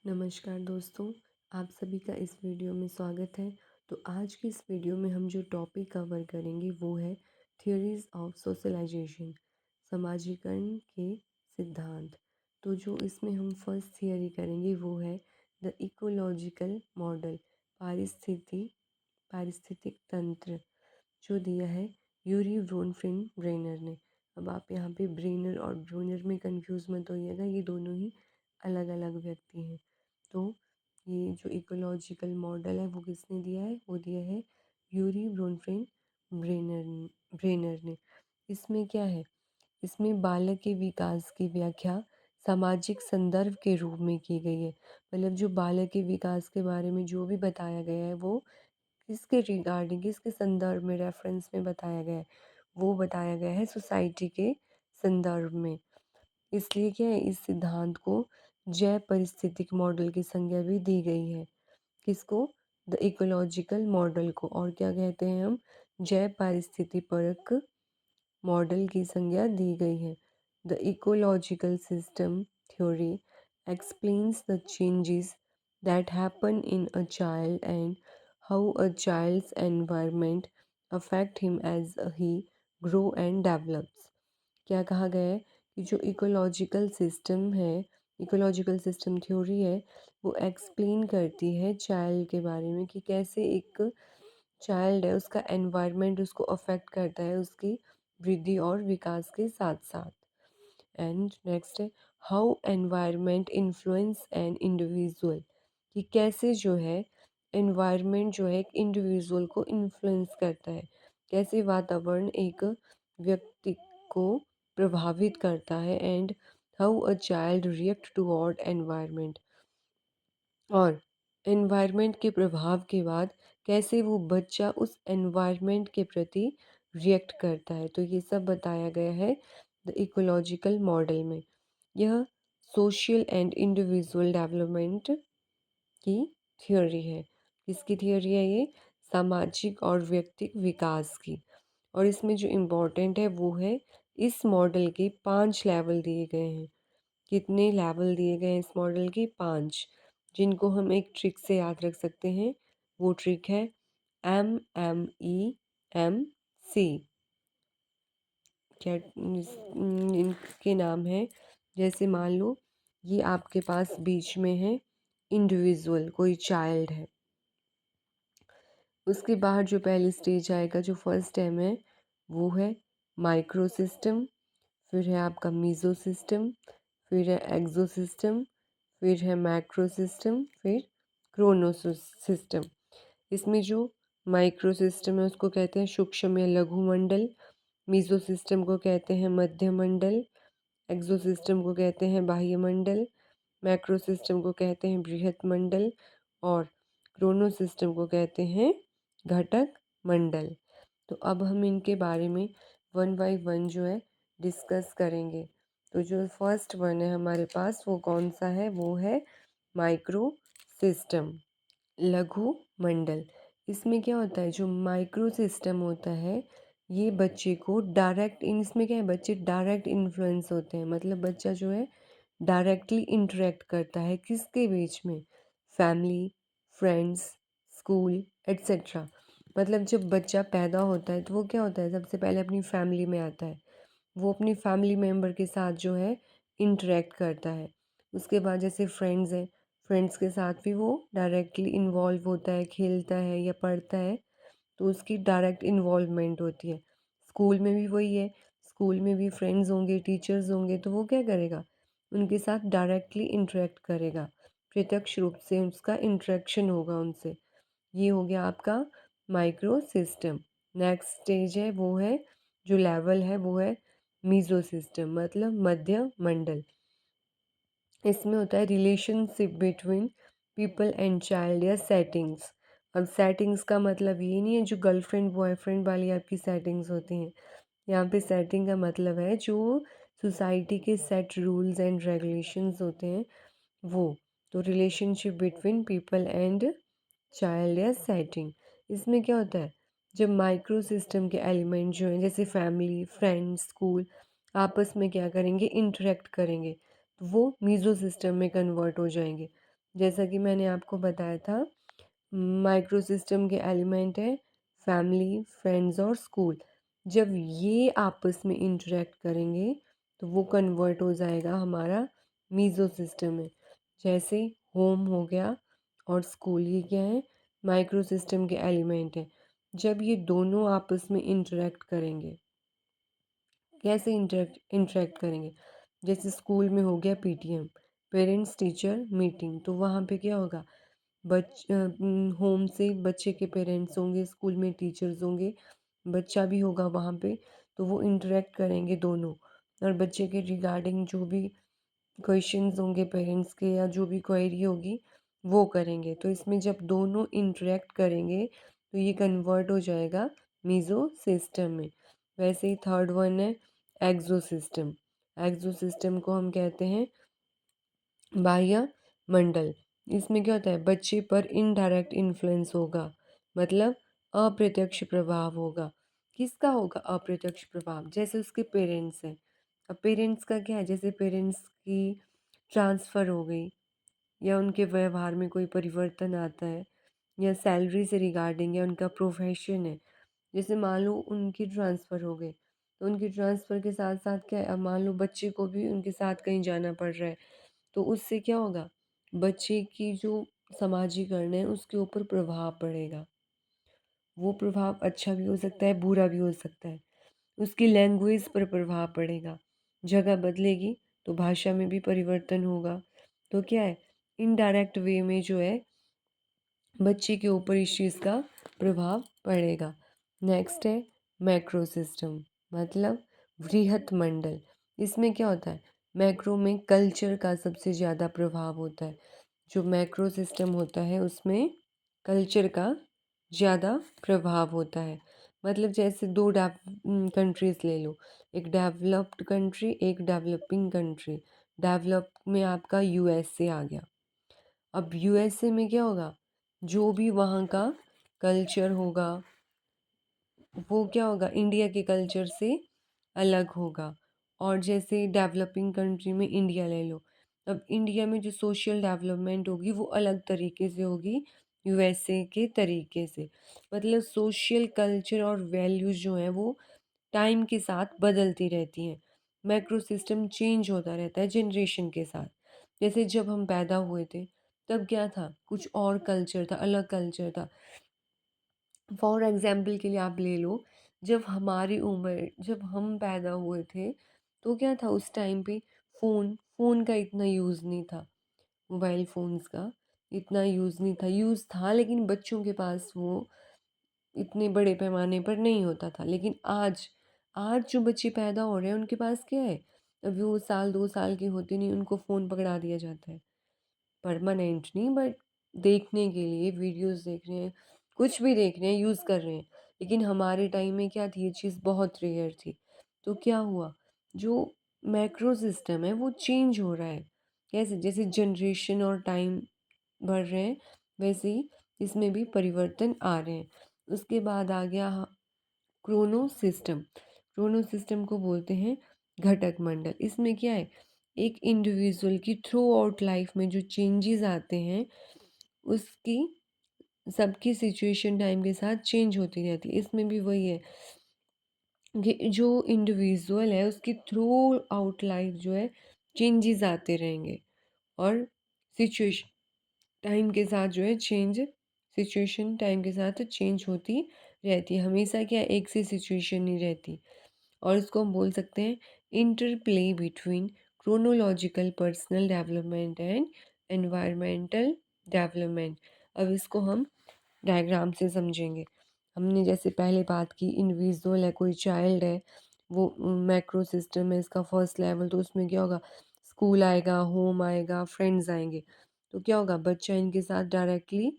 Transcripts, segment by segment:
नमस्कार दोस्तों, आप सभी का इस वीडियो में स्वागत है। तो आज की इस वीडियो में हम जो टॉपिक कवर करेंगे वो है थियरीज ऑफ सोशलाइजेशन, समाजीकरण के सिद्धांत। तो जो इसमें हम फर्स्ट थियरी करेंगे वो है द इकोलॉजिकल मॉडल, पारिस्थितिक तंत्र, जो दिया है यूरी व्रोनफिन ब्रेनर ने। अब आप यहाँ पे ब्रेनर और ब्रूनर में कंफ्यूज मत होइएगा, ये दोनों ही अलग अलग व्यक्ति हैं। तो ये जो इकोलॉजिकल मॉडल है वो किसने दिया है? वो दिया है यूरी ब्रोनफ्रेन ब्रेनर ने। इसमें क्या है? इसमें बालक के विकास की व्याख्या सामाजिक संदर्भ के रूप में की गई है। मतलब जो बालक के विकास के बारे में जो भी बताया गया है वो किसके रिगार्डिंग, किसके संदर्भ में, रेफरेंस में बताया गया है? वो बताया गया है सोसाइटी के संदर्भ में। इसलिए क्या है, इस सिद्धांत को जैव परिस्थितिक मॉडल की संज्ञा भी दी गई है। किसको? द इकोलॉजिकल मॉडल को। और क्या कहते हैं हम? जैव पारिस्थिति परक मॉडल की संज्ञा दी गई है। The ecological system theory explains the changes that happen in a child and how a child's environment affect him as he grow and develops। क्या कहा गया है कि जो इकोलॉजिकल सिस्टम थ्योरी है, वो एक्सप्लेन करती है चाइल्ड के बारे में कि कैसे एक चाइल्ड है, उसका एनवायरनमेंट उसको अफेक्ट करता है उसकी वृद्धि और विकास के साथ साथ। एंड नेक्स्ट है how environment influence an individual, कि कैसे जो है एनवायरनमेंट जो है एक इंडिविजुअल को इन्फ्लुएंस करता है, कैसे वातावरण एक व्यक्ति को प्रभावित करता है। And how a child react toward environment, और एनवायरनमेंट के प्रभाव के बाद कैसे वो बच्चा उस एनवायरनमेंट के प्रति रिएक्ट करता है। तो ये सब बताया गया है द इकोलॉजिकल मॉडल में। यह सोशल एंड इंडिविजुअल डेवलपमेंट की थ्योरी है। किसकी थ्योरी है ये? सामाजिक और व्यक्तिक विकास की। और इसमें जो इम्पोर्टेंट है वो है इस मॉडल के 5 लेवल दिए गए हैं। कितने लेवल दिए गए हैं इस मॉडल के? 5, जिनको हम एक ट्रिक से याद रख सकते हैं। वो ट्रिक है MMEMC। क्या इनके नाम है? जैसे मान लो ये आपके पास बीच में है इंडिविजुअल, कोई चाइल्ड है। उसके बाद जो पहली स्टेज आएगा, जो फर्स्ट टाइम है, वो है माइक्रो सिस्टम। फिर है आपका मीज़ो सिस्टम, फिर है एक्सो सिस्टम, फिर है मैक्रो सिस्टम, फिर क्रोनो सिस्टम। इसमें जो माइक्रो सिस्टम है उसको कहते हैं सूक्ष्म या लघु मंडल, मीज़ो सिस्टम को कहते हैं मध्य मंडल, एक्सो सिस्टम को कहते हैं बाह्य मंडल, मैक्रो सिस्टम को कहते हैं बृहत मंडल, और क्रोनो सिस्टम को कहते हैं घटक मंडल। तो अब हम इनके बारे में वन बाय वन जो है डिस्कस करेंगे। तो जो फर्स्ट वन है हमारे पास वो कौन सा है? वो है माइक्रो सिस्टम, लघु मंडल। इसमें क्या होता है, जो माइक्रो सिस्टम होता है ये बच्चे को डायरेक्ट, इसमें क्या है, बच्चे डायरेक्ट इन्फ्लुएंस होते हैं। मतलब बच्चा जो है डायरेक्टली इंटरेक्ट करता है किसके बीच में? Family, friends, school etcetera. मतलब जब बच्चा पैदा होता है तो वो क्या होता है, सबसे पहले अपनी फैमिली में आता है। वो अपनी फैमिली मेम्बर के साथ जो है इंटरेक्ट करता है। उसके बाद जैसे फ्रेंड्स हैं, फ्रेंड्स के साथ भी वो डायरेक्टली इन्वॉल्व होता है, खेलता है या पढ़ता है, तो उसकी डायरेक्ट इन्वॉल्वमेंट होती है। स्कूल में भी वही है, स्कूल में भी फ्रेंड्स होंगे, टीचर्स होंगे, तो वो क्या करेगा? उनके साथ डायरेक्टली इंटरेक्ट करेगा, प्रत्यक्ष रूप से उसका इंटरेक्शन होगा उनसे। ये हो गया आपका माइक्रो सिस्टम। नेक्स्ट स्टेज है वो है, जो लेवल है वो है मीज़ो सिस्टम, मतलब मध्य मंडल। इसमें होता है relationship between people and child या सेटिंग्स। अब सेटिंग्स का मतलब ये नहीं है जो गर्लफ्रेंड बॉयफ्रेंड वाली आपकी सेटिंग्स होती हैं। यहाँ पे सेटिंग का मतलब है जो सोसाइटी के सेट रूल्स एंड रेगुलेशंस होते हैं वो। तो relationship between people and child या सेटिंग, इसमें क्या होता है, जब माइक्रो सिस्टम के एलिमेंट जो हैं जैसे फैमिली, फ्रेंड्स, स्कूल आपस में क्या करेंगे, इंटरेक्ट करेंगे, तो वो मीज़ो सिस्टम में कन्वर्ट हो जाएंगे। जैसा कि मैंने आपको बताया था, माइक्रो सिस्टम के एलिमेंट है फैमिली, फ्रेंड्स और स्कूल। जब ये आपस में इंटरेक्ट करेंगे तो वो कन्वर्ट हो जाएगा हमारा मीज़ो सिस्टम में। जैसे होम हो गया और स्कूल, ये क्या है, माइक्रो सिस्टम के एलिमेंट है। जब ये दोनों आपस में इंटरेक्ट करेंगे, कैसे इंटरेक्ट करेंगे, जैसे स्कूल में हो गया पीटीएम, पेरेंट्स टीचर मीटिंग, तो वहाँ पे क्या होगा, होम से बच्चे के पेरेंट्स होंगे, स्कूल में टीचर्स होंगे, बच्चा भी होगा वहाँ पे, तो वो इंटरेक्ट करेंगे दोनों, और बच्चे के रिगार्डिंग जो भी क्वेश्चंस होंगे पेरेंट्स के या जो भी क्वेरी होगी वो करेंगे। तो इसमें जब दोनों इंटरेक्ट करेंगे तो ये कन्वर्ट हो जाएगा मीज़ो सिस्टम में। वैसे ही थर्ड वन है एक्सो सिस्टम। एक्सो सिस्टम को हम कहते हैं बाह्य मंडल। इसमें क्या होता है, बच्चे पर इनडायरेक्ट इन्फ्लुएंस होगा, मतलब अप्रत्यक्ष प्रभाव होगा। किसका होगा अप्रत्यक्ष प्रभाव, जैसे उसके पेरेंट्स हैं। अब पेरेंट्स का क्या है, जैसे पेरेंट्स की ट्रांसफ़र हो गई या उनके व्यवहार में कोई परिवर्तन आता है, या सैलरी से रिगार्डिंग, या उनका प्रोफेशन है। जैसे मान लो उनकी ट्रांसफ़र हो गई, तो उनकी ट्रांसफ़र के साथ साथ क्या है, अब मान लो बच्चे को भी उनके साथ कहीं जाना पड़ रहा है, तो उससे क्या होगा, बच्चे की जो समाजीकरण है उसके ऊपर प्रभाव पड़ेगा। वो प्रभाव अच्छा भी हो सकता है, बुरा भी हो सकता है। उसकी लैंग्वेज पर प्रभाव पड़ेगा, जगह बदलेगी तो भाषा में भी परिवर्तन होगा। तो क्या है, इनडायरेक्ट वे में जो है बच्चे के ऊपर इस चीज़ का प्रभाव पड़ेगा। नेक्स्ट है मैक्रो सिस्टम, मतलब वृहत मंडल। इसमें क्या होता है, मैक्रो में कल्चर का सबसे ज़्यादा प्रभाव होता है। जो मैक्रो सिस्टम होता है उसमें कल्चर का ज़्यादा प्रभाव होता है। मतलब जैसे दो कंट्रीज़ ले लो, एक डेवलप्ड कंट्री, एक डेवलपिंग कंट्री। डेवलप में आपका यूएसए आ गया। अब यूएसए में क्या होगा, जो भी वहाँ का कल्चर होगा वो क्या होगा, इंडिया के कल्चर से अलग होगा। और जैसे डेवलपिंग कंट्री में इंडिया ले लो, अब इंडिया में जो सोशल डेवलपमेंट होगी वो अलग तरीके से होगी यूएसए के तरीके से। मतलब सोशल कल्चर और वैल्यूज़ जो हैं वो टाइम के साथ बदलती रहती हैं। मैक्रो सिस्टम चेंज होता रहता है जनरेशन के साथ। जैसे जब हम पैदा हुए थे तब क्या था, कुछ और कल्चर था, अलग कल्चर था। फॉर एग्जाम्पल के लिए आप ले लो, जब हम पैदा हुए थे तो क्या था, उस टाइम पे फ़ोन का इतना यूज़ नहीं था, मोबाइल फ़ोन्स का इतना यूज़ नहीं था, यूज़ था लेकिन बच्चों के पास वो इतने बड़े पैमाने पर नहीं होता था। लेकिन आज आज जो बच्चे पैदा हो रहे हैं उनके पास क्या है, अभी वो साल 2 साल के होते नहीं उनको फ़ोन पकड़ा दिया जाता है। परमानेंट नहीं, बट देखने के लिए वीडियोस देख रहे हैं, कुछ भी देख रहे हैं, यूज़ कर रहे हैं। लेकिन हमारे टाइम में क्या थी, ये चीज़ बहुत रेयर थी। तो क्या हुआ, जो मैक्रो सिस्टम है वो चेंज हो रहा है। कैसे, जैसे जनरेशन और टाइम बढ़ रहे हैं वैसे ही इसमें भी परिवर्तन आ रहे हैं। उसके बाद आ गया क्रोनो सिस्टम। क्रोनो सिस्टम को बोलते हैं घटक मंडल। इसमें क्या है, एक इंडिविजुअल की थ्रू आउट लाइफ में जो चेंजेस आते हैं उसकी सबकी सिचुएशन टाइम के साथ चेंज होती रहती है। इसमें भी वही है कि जो इंडिविजुअल है उसकी थ्रू आउट लाइफ जो है चेंजेस आते रहेंगे, और सिचुएशन टाइम के साथ जो है सिचुएशन टाइम के साथ चेंज होती रहती है। हमेशा क्या एक सी सिचुएशन नहीं रहती। और इसको हम बोल सकते हैं interplay between chronological personal development and environmental development. अब इसको हम डायग्राम से समझेंगे। हमने जैसे पहले बात की, इंडिविजुअल है, कोई चाइल्ड है, वो मैक्रो सिस्टम है इसका फर्स्ट लेवल, तो उसमें क्या होगा, स्कूल आएगा, होम आएगा, फ्रेंड्स आएंगे। तो क्या होगा, बच्चा इनके साथ डायरेक्टली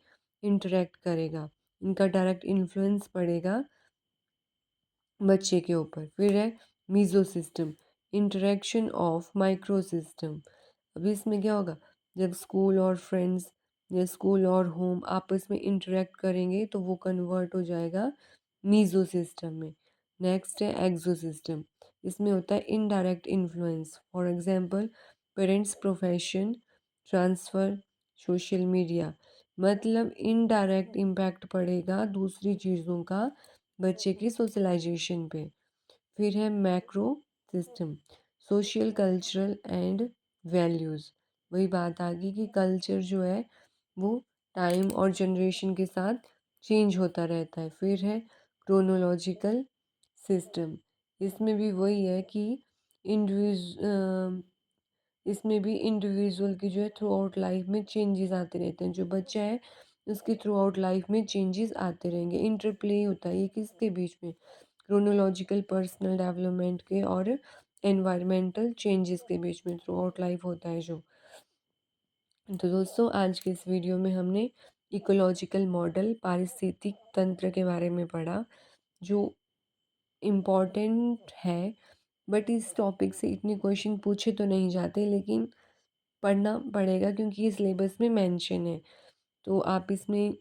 इंटरेक्ट करेगा, इनका डायरेक्ट इन्फ्लुएंस पड़ेगा बच्चे के ऊपर। फिर है meso system, interaction of micro system. अभी इसमें क्या होगा, जब स्कूल और फ्रेंड्स या स्कूल और होम आपस में इंटरेक्ट करेंगे तो वो कन्वर्ट हो जाएगा मीज़ो सिस्टम में। नेक्स्ट है एक्सो सिस्टम। इसमें होता है indirect influence, for example parents profession transfer, social media, मतलब इनडायरेक्ट इम्पैक्ट पड़ेगा दूसरी चीज़ों का बच्चे की सोशलाइजेशन पे। फिर है macro system, social cultural and values. वही बात आ गई कि कल्चर जो है वो टाइम और जनरेशन के साथ चेंज होता रहता है। फिर है क्रोनोलॉजिकल सिस्टम, इसमें भी वही है कि इंडिविज इसमें भी इंडिविजुअल की जो है थ्रू आउट लाइफ में चेंजेस आते रहते हैं। जो बच्चा है उसकी थ्रू आउट लाइफ में चेंजेस आते रहेंगे। इंटरप्ले होता है ये किसके बीच में, क्रोनोलॉजिकल पर्सनल डेवलपमेंट के और एनवायरमेंटल चेंजेस के बीच में थ्रू आउट लाइफ होता है जो। तो दोस्तों आज के इस वीडियो में हमने इकोलॉजिकल मॉडल पारिस्थितिक तंत्र के बारे में पढ़ा, जो इम्पॉर्टेंट है। बट इस टॉपिक से इतने क्वेश्चन पूछे तो नहीं जाते, लेकिन पढ़ना पड़ेगा क्योंकि ये सिलेबस में मेंशन है। तो आप इसमें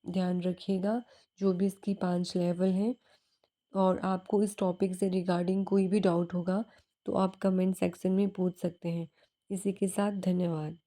ध्यान रखिएगा, जो भी इसकी 5 लेवल हैं। और आपको इस टॉपिक से रिगार्डिंग कोई भी डाउट होगा तो आप कमेंट सेक्शन में पूछ सकते हैं। इसी के साथ धन्यवाद।